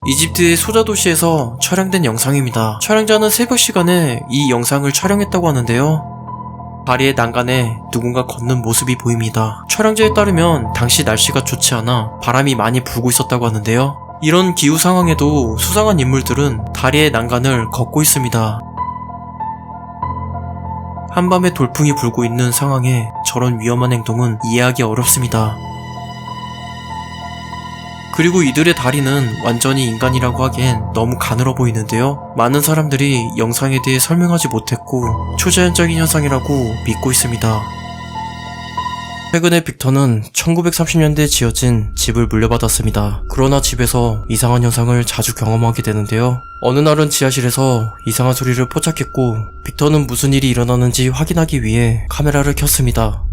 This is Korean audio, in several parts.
이집트의 소자 도시에서 촬영된 영상입니다. 촬영자는 새벽 시간에 이 영상을 촬영했다고 하는데요. 다리의 난간에 누군가 걷는 모습이 보입니다. 촬영자에 따르면 당시 날씨가 좋지 않아 바람이 많이 불고 있었다고 하는데요. 이런 기후 상황에도 수상한 인물들은 다리의 난간을 걷고 있습니다. 한밤에 돌풍이 불고 있는 상황에 저런 위험한 행동은 이해하기 어렵습니다. 그리고 이들의 다리는 완전히 인간이라고 하기엔 너무 가늘어 보이는데요. 많은 사람들이 영상에 대해 설명하지 못했고 초자연적인 현상이라고 믿고 있습니다. 최근에 빅터는 1930년대에 지어진 집을 물려받았습니다. 그러나 집에서 이상한 현상을 자주 경험하게 되는데요. 어느 날은 지하실에서 이상한 소리를 포착했고 빅터는 무슨 일이 일어나는지 확인하기 위해 카메라를 켰습니다.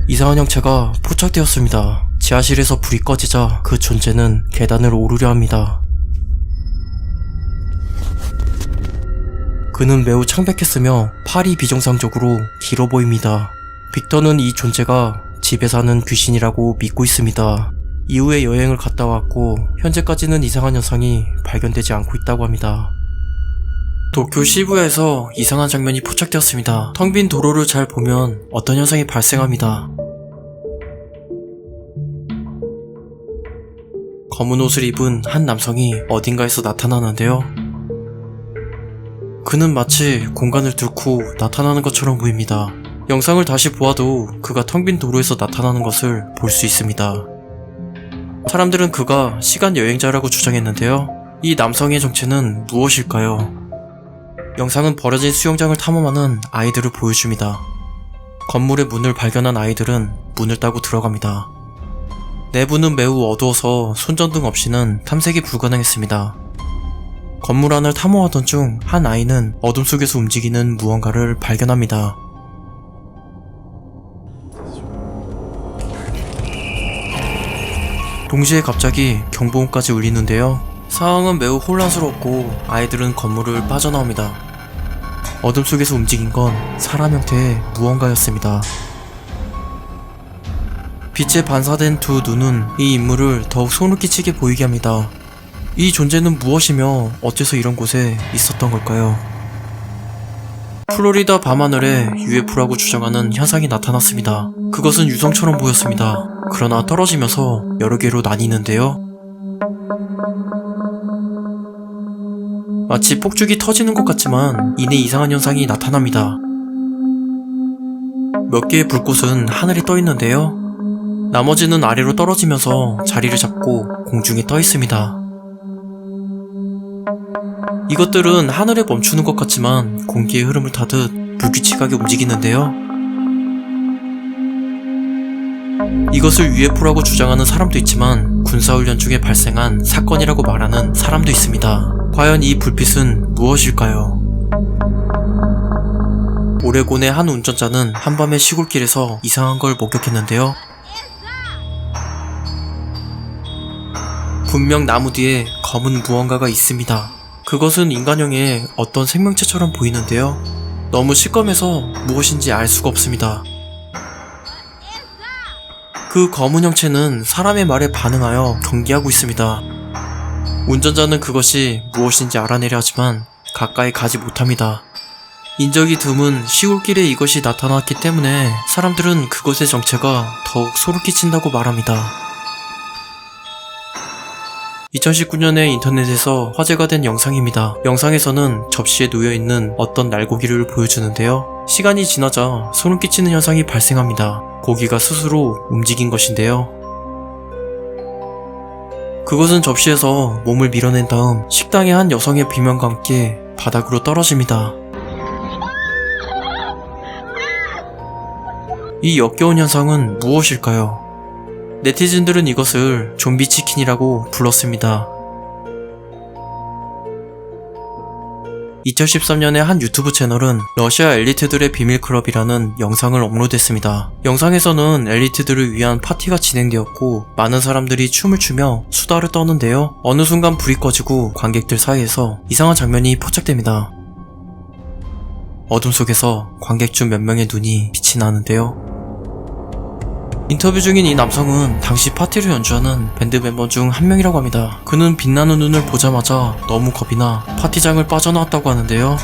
이상한 형체가 포착되었습니다. 지하실에서 불이 꺼지자 그 존재는 계단을 오르려 합니다. 그는 매우 창백했으며 팔이 비정상적으로 길어 보입니다. 빅터는 이 존재가 집에 사는 귀신이라고 믿고 있습니다. 이후에 여행을 갔다 왔고 현재까지는 이상한 현상이 발견되지 않고 있다고 합니다. 도쿄 시부야에서 이상한 장면이 포착되었습니다. 텅 빈 도로를 잘 보면 어떤 현상이 발생합니다. 검은 옷을 입은 한 남성이 어딘가에서 나타나는데요. 그는 마치 공간을 뚫고 나타나는 것처럼 보입니다. 영상을 다시 보아도 그가 텅 빈 도로에서 나타나는 것을 볼 수 있습니다. 사람들은 그가 시간 여행자라고 주장했는데요. 이 남성의 정체는 무엇일까요? 영상은 버려진 수영장을 탐험하는 아이들을 보여줍니다. 건물의 문을 발견한 아이들은 문을 따고 들어갑니다. 내부는 매우 어두워서 손전등 없이는 탐색이 불가능했습니다. 건물 안을 탐험하던 중 한 아이는 어둠 속에서 움직이는 무언가를 발견합니다. 동시에 갑자기 경보음까지 울리는데요. 상황은 매우 혼란스럽고 아이들은 건물을 빠져나옵니다. 어둠 속에서 움직인 건 사람 형태의 무언가였습니다. 빛에 반사된 두 눈은 이 인물을 더욱 소름 끼치게 보이게 합니다. 이 존재는 무엇이며 어째서 이런 곳에 있었던 걸까요? 플로리다 밤하늘에 UFO라고 주장하는 현상이 나타났습니다. 그것은 유성처럼 보였습니다. 그러나 떨어지면서 여러 개로 나뉘는데요. 마치 폭죽이 터지는 것 같지만 이내 이상한 현상이 나타납니다. 몇 개의 불꽃은 하늘에 떠 있는데요. 나머지는 아래로 떨어지면서 자리를 잡고 공중에 떠 있습니다. 이것들은 하늘에 멈추는 것 같지만 공기의 흐름을 타듯 불규칙하게 움직이는데요. 이것을 UFO라고 주장하는 사람도 있지만 군사훈련 중에 발생한 사건이라고 말하는 사람도 있습니다. 과연 이 불빛은 무엇일까요? 오레곤의 한 운전자는 한밤에 시골길에서 이상한 걸 목격했는데요. 분명 나무 뒤에 검은 무언가가 있습니다. 그것은 인간형의 어떤 생명체처럼 보이는데요. 너무 시꺼매서 무엇인지 알 수가 없습니다. 그 검은 형체는 사람의 말에 반응하여 경계하고 있습니다. 운전자는 그것이 무엇인지 알아내려 하지만 가까이 가지 못합니다. 인적이 드문 시골길에 이것이 나타났기 때문에 사람들은 그것의 정체가 더욱 소름 끼친다고 말합니다. 2019년에 인터넷에서 화제가 된 영상입니다. 영상에서는 접시에 놓여있는 어떤 날고기를 보여주는데요. 시간이 지나자 소름 끼치는 현상이 발생합니다. 고기가 스스로 움직인 것인데요. 그것은 접시에서 몸을 밀어낸 다음 식당의 한 여성의 비명과 함께 바닥으로 떨어집니다. 이 역겨운 현상은 무엇일까요? 네티즌들은 이것을 좀비 치킨이라고 불렀습니다. 2013년에 한 유튜브 채널은 러시아 엘리트들의 비밀클럽이라는 영상을 업로드했습니다. 영상에서는 엘리트들을 위한 파티가 진행되었고 많은 사람들이 춤을 추며 수다를 떠는데요. 어느 순간 불이 꺼지고 관객들 사이에서 이상한 장면이 포착됩니다. 어둠 속에서 관객 중 몇 명의 눈이 빛이 나는데요. 인터뷰 중인 이 남성은 당시 파티를 연주하는 밴드 멤버 중 한 명이라고 합니다. 그는 빛나는 눈을 보자마자 너무 겁이 나 파티장을 빠져나왔다고 하는데요.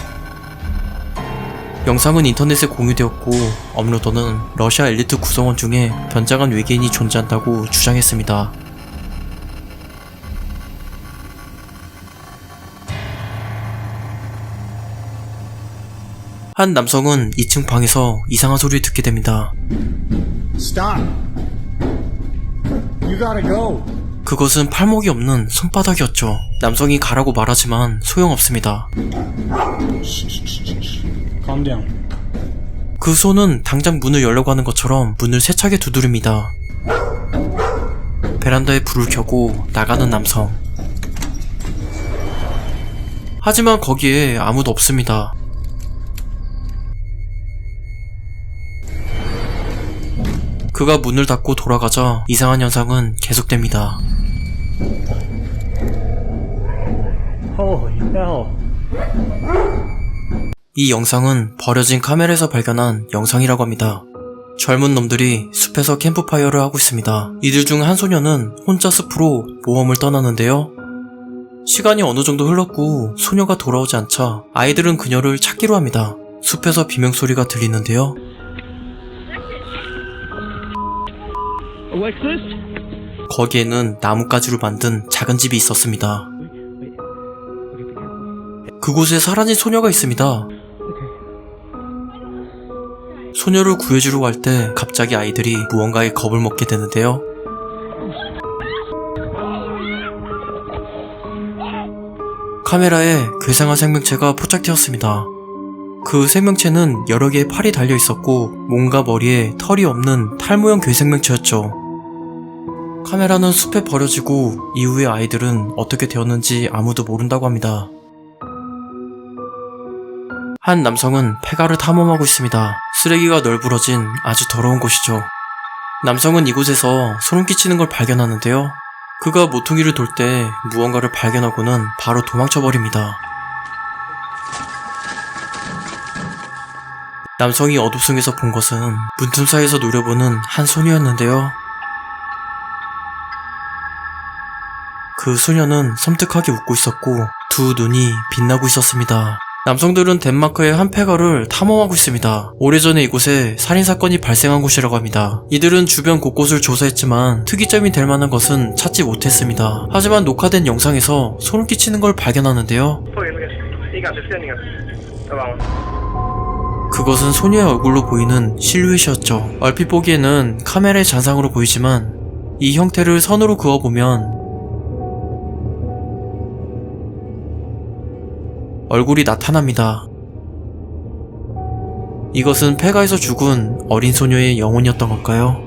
영상은 인터넷에 공유되었고 업로더는 러시아 엘리트 구성원 중에 변장한 외계인이 존재한다고 주장했습니다. 한 남성은 2층 방에서 이상한 소리를 듣게 됩니다. Stop. You gotta go. 그것은 팔목이 없는 손바닥이었죠. 남성이 가라고 말하지만 소용없습니다. Calm down. 그 손은 당장 문을 열려고 하는 것처럼 문을 세차게 두드립니다. 베란다에 불을 켜고 나가는 남성. 하지만 거기에 아무도 없습니다. 그가 문을 닫고 돌아가자 이상한 현상은 계속됩니다. Holy hell. 이 영상은 버려진 카메라에서 발견한 영상이라고 합니다. 젊은 놈들이 숲에서 캠프파이어를 하고 있습니다. 이들 중 한 소녀는 혼자 숲으로 모험을 떠나는데요. 시간이 어느 정도 흘렀고 소녀가 돌아오지 않자 아이들은 그녀를 찾기로 합니다. 숲에서 비명소리가 들리는데요. 거기에는 나뭇가지로 만든 작은 집이 있었습니다. 그곳에 사라진 소녀가 있습니다. 소녀를 구해주려고 할 때 갑자기 아이들이 무언가에 겁을 먹게 되는데요. 카메라에 괴상한 생명체가 포착되었습니다. 그 생명체는 여러 개의 팔이 달려 있었고 몸과 머리에 털이 없는 탈모형 괴생명체였죠. 카메라는 숲에 버려지고 이후에 아이들은 어떻게 되었는지 아무도 모른다고 합니다. 한 남성은 폐가를 탐험하고 있습니다. 쓰레기가 널브러진 아주 더러운 곳이죠. 남성은 이곳에서 소름 끼치는 걸 발견하는데요. 그가 모퉁이를 돌 때 무언가를 발견하고는 바로 도망쳐버립니다. 남성이 어둠 속에서 본 것은 문틈 사이에서 노려보는 한 소녀였는데요. 그 소녀는 섬뜩하게 웃고 있었고 두 눈이 빛나고 있었습니다. 남성들은 덴마크의 한 폐가를 탐험하고 있습니다. 오래전에 이곳에 살인사건이 발생한 곳이라고 합니다. 이들은 주변 곳곳을 조사했지만 특이점이 될 만한 것은 찾지 못했습니다. 하지만 녹화된 영상에서 소름 끼치는 걸 발견하는데요. 그것은 소녀의 얼굴로 보이는 실루엣이었죠. 얼핏 보기에는 카메라의 잔상으로 보이지만 이 형태를 선으로 그어보면 얼굴이 나타납니다. 이것은 폐가에서 죽은 어린 소녀의 영혼이었던 걸까요?